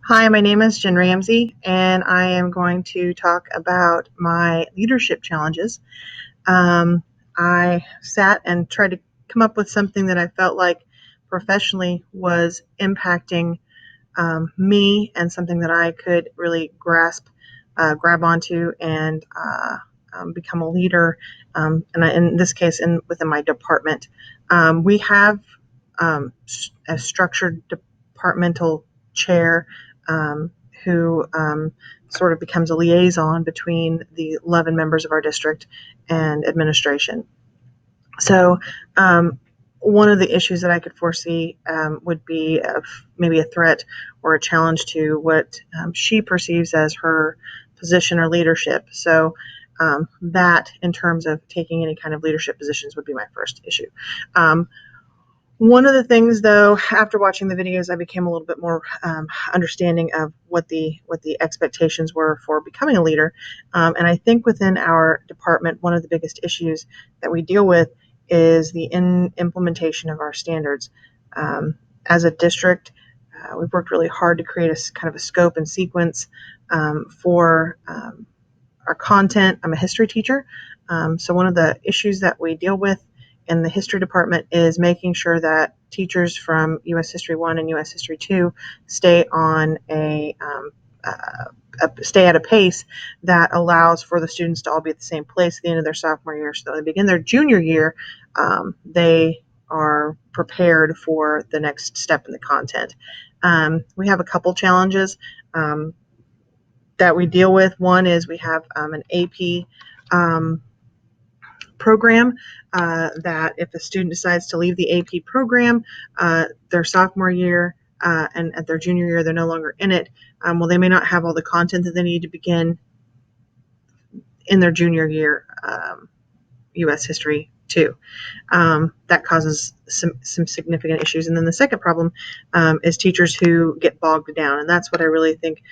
Hi, my name is Jen Ramsey, and I am going to talk about my leadership challenges. Um, I sat and tried to come up with something that I felt like professionally was impacting me and something that I could really grab onto, and become a leader. In this case, within my department, we have a structured departmental chair um, who sort of becomes a liaison between the 11 members of our district and administration. So, one of the issues that I could foresee would be maybe a threat or a challenge to what she perceives as her position or leadership. So, that in terms of taking any kind of leadership positions would be my first issue. Um, One of the things, though, after watching the videos, I became a little bit more understanding of what the expectations were for becoming a leader. And I think within our department, one of the biggest issues that we deal with is the implementation of our standards. As a district, we've worked really hard to create a kind of a scope and sequence for our content. I'm a history teacher, so one of the issues that we deal with in the history department is making sure that teachers from U.S. History 1 and U.S. History 2 stay on stay at a pace that allows for the students to all be at the same place at the end of their sophomore year. So when they begin their junior year, they are prepared for the next step in the content. We have a couple challenges that we deal with. One is we have an AP program that if a student decides to leave the AP program their sophomore year and at their junior year they're no longer in it, well, they may not have all the content that they need to begin in their junior year U.S. history too. That causes some significant issues. And then the second problem is teachers who get bogged down, and that's what I really think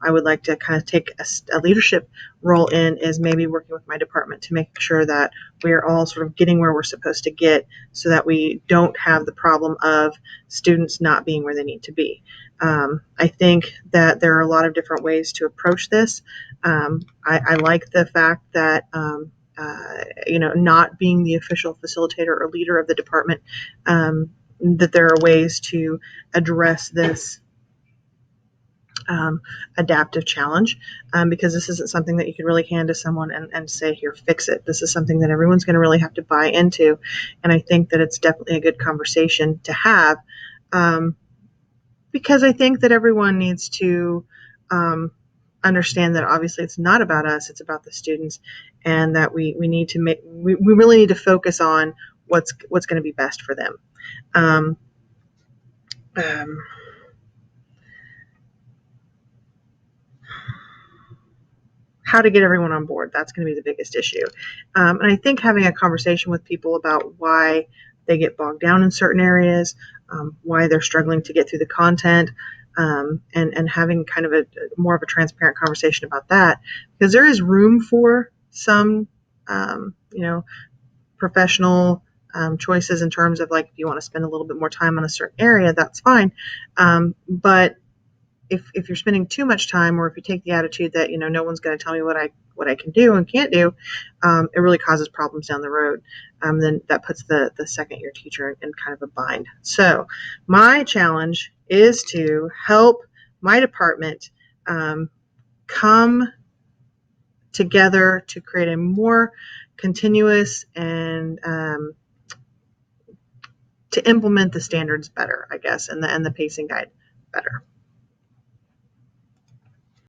I would like to kind of take a leadership role in, is maybe working with my department to make sure that we are all sort of getting where we're supposed to get, so that we don't have the problem of students not being where they need to be. I think that there are a lot of different ways to approach this. I like the fact that not being the official facilitator or leader of the department, that there are ways to address this adaptive challenge, because this isn't something that you can really hand to someone and say, here, fix it. This is something that everyone's going to really have to buy into. And I think that it's definitely a good conversation to have, because I think that everyone needs to understand that obviously it's not about us, it's about the students, and that we need to we really need to focus on what's going to be best for them. Um, um, how to get everyone on board, that's going to be the biggest issue. And I think having a conversation with people about why they get bogged down in certain areas, why they're struggling to get through the content, and having kind of a more of a transparent conversation about that, because there is room for some professional choices in terms of, like, if you want to spend a little bit more time on a certain area, that's fine. But if you're spending too much time, or if you take the attitude that no one's going to tell me what I can do and can't do, it really causes problems down the road. Then that puts the second year teacher in kind of a bind. So my challenge is to help my department come together to create a more continuous and to implement the standards better, I guess, and the pacing guide better.